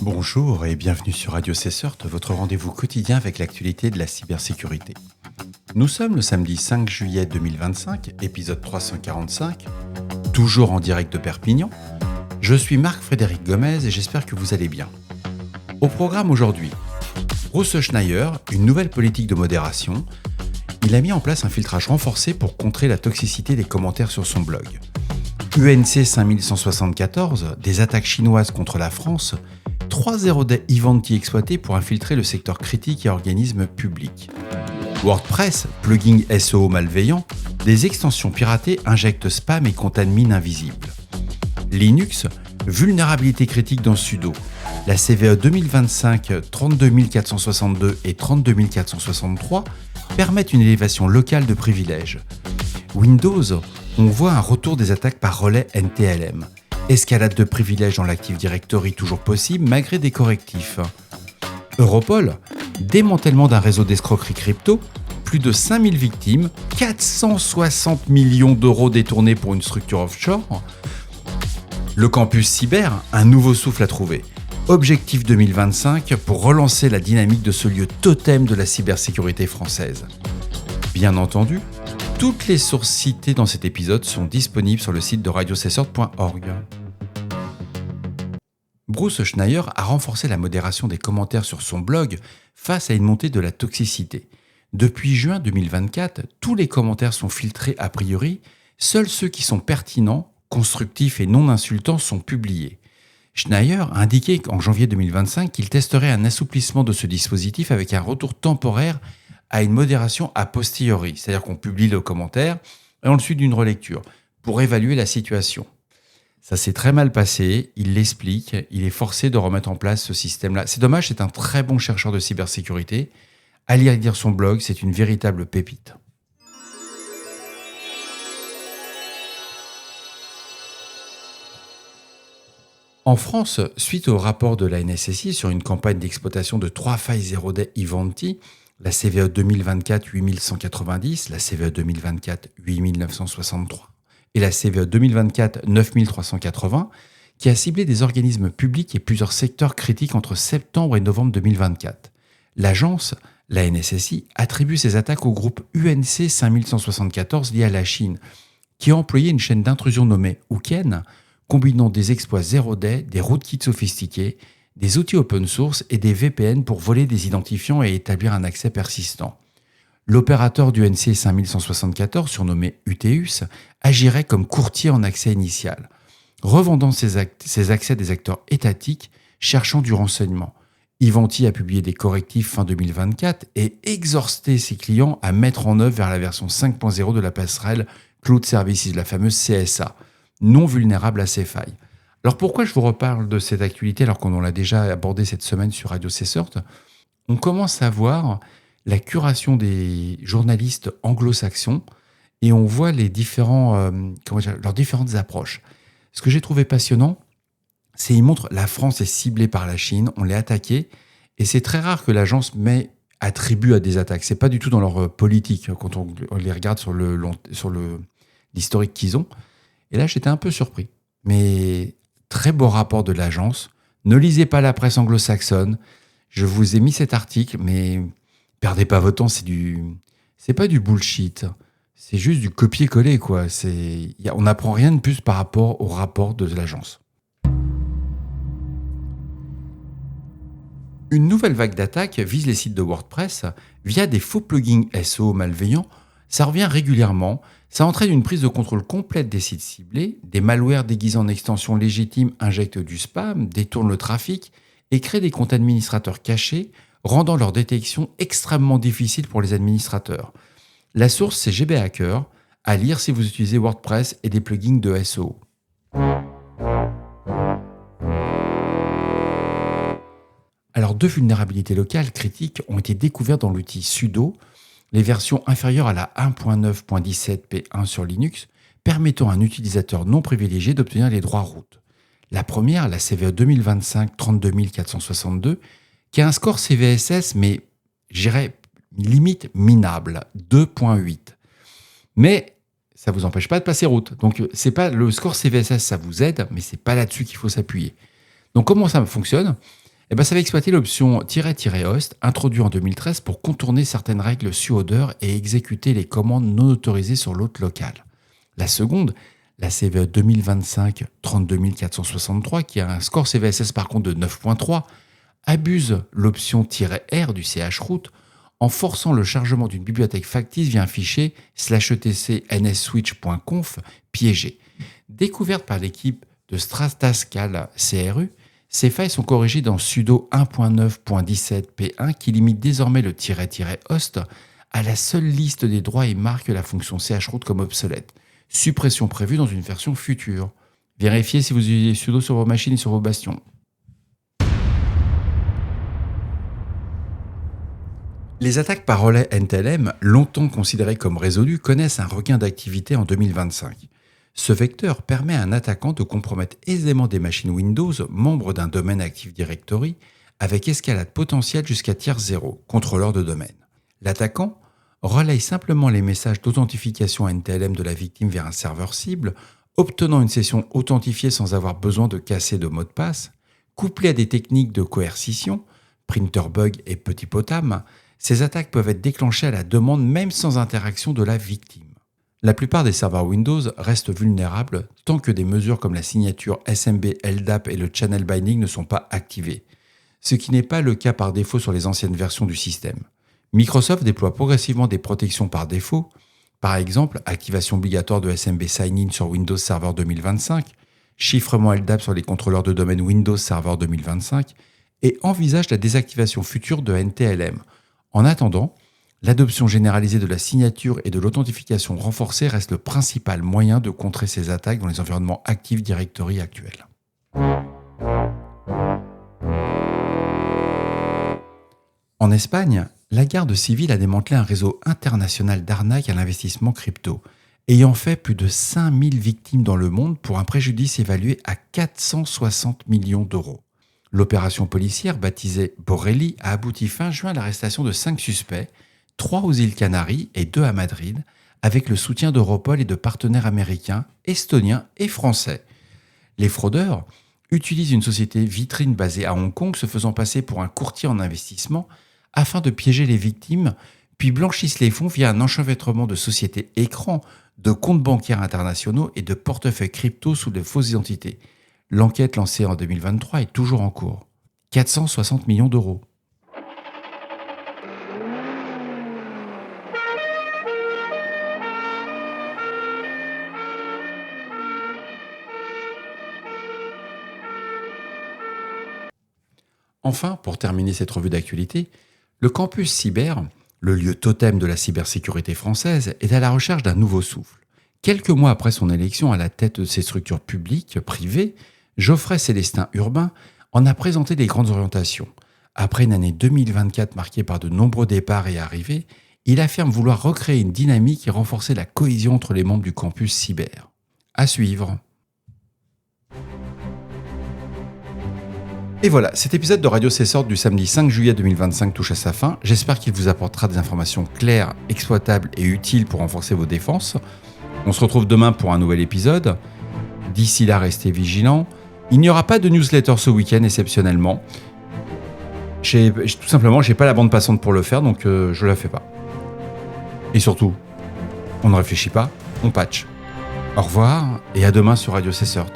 Bonjour et bienvenue sur Radio Cessort, votre rendez-vous quotidien avec l'actualité de la cybersécurité. Nous sommes le samedi 5 juillet 2025, épisode 345, toujours en direct de Perpignan. Je suis Marc-Frédéric Gomez et j'espère que vous allez bien. Au programme aujourd'hui, Bruce Schneier, une nouvelle politique de modération. Il a mis en place un filtrage renforcé pour contrer la toxicité des commentaires sur son blog. UNC 5174, des attaques chinoises contre la France, 3 zero-day Ivanti exploités pour infiltrer le secteur critique et organismes publics. WordPress, plugin SEO malveillant, des extensions piratées injectent spam et contaminent invisibles. Linux, vulnérabilité critique dans sudo. La CVE 2025 32462 et 32463 permettent une élévation locale de privilèges. Windows, on voit un retour des attaques par relais NTLM. Escalade de privilèges dans l'Active Directory toujours possible malgré des correctifs. Europol, démantèlement d'un réseau d'escroquerie crypto, plus de 5000 victimes, 460 millions d'euros détournés pour une structure offshore. Le campus cyber, un nouveau souffle à trouver. Objectif 2025 pour relancer la dynamique de ce lieu totem de la cybersécurité française. Bien entendu, toutes les sources citées dans cet épisode sont disponibles sur le site de radiocessort.org. Bruce Schneier a renforcé la modération des commentaires sur son blog face à une montée de la toxicité. Depuis juin 2024, tous les commentaires sont filtrés a priori, seuls ceux qui sont pertinents, constructifs et non insultants sont publiés. Schneier a indiqué qu'en janvier 2025 qu'il testerait un assouplissement de ce dispositif avec un retour temporaire à une modération a posteriori, c'est-à-dire qu'on publie le commentaire et ensuite d'une relecture, pour évaluer la situation. Ça s'est très mal passé, il l'explique, il est forcé de remettre en place ce système-là. C'est dommage, c'est un très bon chercheur de cybersécurité. Allez lire son blog, c'est une véritable pépite. En France, suite au rapport de la NSSI sur une campagne d'exploitation de 3 failles zero-day Ivanti, la CVE 2024 8190, la CVE 2024 8963 et la CVE 2024 9380, qui a ciblé des organismes publics et plusieurs secteurs critiques entre septembre et novembre 2024. L'agence, la NSSI, attribue ces attaques au groupe UNC 5174 lié à la Chine, qui a employé une chaîne d'intrusion nommée Ouken, combinant des exploits zero-day, des rootkits sophistiqués, des outils open source et des VPN pour voler des identifiants et établir un accès persistant. L'opérateur du NC 5174, surnommé UTEUS, agirait comme courtier en accès initial, revendant ses accès à des acteurs étatiques cherchant du renseignement. Ivanti a publié des correctifs fin 2024 et exhorté ses clients à mettre en œuvre vers la version 5.0 de la passerelle Cloud Services, la fameuse CSA, non vulnérable à ces failles. Alors pourquoi je vous reparle de cette actualité alors qu'on l'a déjà abordé cette semaine sur Radio Cessort ? On commence à voir la curation des journalistes anglo-saxons et on voit les leurs différentes approches. Ce que j'ai trouvé passionnant, c'est qu'ils montrent la France est ciblée par la Chine, on l'est attaqué et c'est très rare que l'agence attribue à des attaques. C'est pas du tout dans leur politique quand on les regarde sur l'historique qu'ils ont. Et là, j'étais un peu surpris. Mais très beau rapport de l'agence. Ne lisez pas la presse anglo-saxonne. Je vous ai mis cet article, mais perdez pas votre temps. C'est pas du bullshit. C'est juste du copier-coller, quoi. On n'apprend rien de plus par rapport au rapport de l'agence. Une nouvelle vague d'attaques vise les sites de WordPress via des faux plugins SEO malveillants. Ça revient régulièrement. Ça entraîne une prise de contrôle complète des sites ciblés, des malwares déguisés en extensions légitimes injectent du spam, détournent le trafic et créent des comptes administrateurs cachés, rendant leur détection extrêmement difficile pour les administrateurs. La source, c'est GB Hacker, à lire si vous utilisez WordPress et des plugins de SEO. Alors, 2 vulnérabilités locales critiques ont été découvertes dans l'outil sudo, les versions inférieures à la 1.9.17p1 sur Linux, permettant à un utilisateur non privilégié d'obtenir les droits root. La première, la CVE 2025 32462, qui a un score CVSS, mais j'irais limite minable, 2.8. Mais ça ne vous empêche pas de passer route. Donc, c'est pas le score CVSS, ça vous aide, mais ce n'est pas là-dessus qu'il faut s'appuyer. Donc, comment ça fonctionne ? Ça va exploiter l'option "-host" introduite en 2013 pour contourner certaines règles suodeur et exécuter les commandes non autorisées sur l'hôte local. La seconde, la CVE 2025 32463, qui a un score CVSS par contre de 9.3, abuse l'option "-r" du chroot en forçant le chargement d'une bibliothèque factice via un fichier /etc nsswitch.conf piégé. Découverte par l'équipe de Stratascal CRU, ces failles sont corrigées dans sudo 1.9.17p1 qui limite désormais le "-host à la seule liste des droits et marque la fonction chroot comme obsolète. Suppression prévue dans une version future. Vérifiez si vous utilisez sudo sur vos machines et sur vos bastions. Les attaques par relais NTLM, longtemps considérées comme résolues, connaissent un regain d'activité en 2025. Ce vecteur permet à un attaquant de compromettre aisément des machines Windows membres d'un domaine Active Directory avec escalade potentielle jusqu'à tiers 0, contrôleur de domaine. L'attaquant relaye simplement les messages d'authentification NTLM de la victime vers un serveur cible, obtenant une session authentifiée sans avoir besoin de casser de mot de passe. Couplées à des techniques de coercition, printer bug et petit potam, ces attaques peuvent être déclenchées à la demande même sans interaction de la victime. La plupart des serveurs Windows restent vulnérables tant que des mesures comme la signature SMB, LDAP et le channel binding ne sont pas activées, ce qui n'est pas le cas par défaut sur les anciennes versions du système. Microsoft déploie progressivement des protections par défaut, par exemple activation obligatoire de SMB Sign-in sur Windows Server 2025, chiffrement LDAP sur les contrôleurs de domaine Windows Server 2025 et envisage la désactivation future de NTLM. En attendant, l'adoption généralisée de la signature et de l'authentification renforcée reste le principal moyen de contrer ces attaques dans les environnements Active Directory actuels. En Espagne, la garde civile a démantelé un réseau international d'arnaques à l'investissement crypto, ayant fait plus de 5000 victimes dans le monde pour un préjudice évalué à 460 millions d'euros. L'opération policière, baptisée Borrelli, a abouti fin juin à l'arrestation de 5 suspects, 3 aux îles Canaries et 2 à Madrid, avec le soutien d'Europol et de partenaires américains, estoniens et français. Les fraudeurs utilisent une société vitrine basée à Hong Kong se faisant passer pour un courtier en investissement afin de piéger les victimes, puis blanchissent les fonds via un enchevêtrement de sociétés écrans, de comptes bancaires internationaux et de portefeuilles crypto sous de fausses identités. L'enquête lancée en 2023 est toujours en cours. 460 millions d'euros. Enfin, pour terminer cette revue d'actualité, le campus cyber, le lieu totem de la cybersécurité française, est à la recherche d'un nouveau souffle. Quelques mois après son élection à la tête de ces structures publiques, privées, Geoffrey Célestin Urbain en a présenté les grandes orientations. Après une année 2024 marquée par de nombreux départs et arrivées, il affirme vouloir recréer une dynamique et renforcer la cohésion entre les membres du campus cyber. À suivre. Et voilà, cet épisode de Radio Cessord du samedi 5 juillet 2025 touche à sa fin. J'espère qu'il vous apportera des informations claires, exploitables et utiles pour renforcer vos défenses. On se retrouve demain pour un nouvel épisode. D'ici là, restez vigilants. Il n'y aura pas de newsletter ce week-end exceptionnellement. Tout simplement, j'ai pas la bande passante pour le faire, donc je la fais pas. Et surtout, on ne réfléchit pas, on patch. Au revoir et à demain sur Radio Cessord.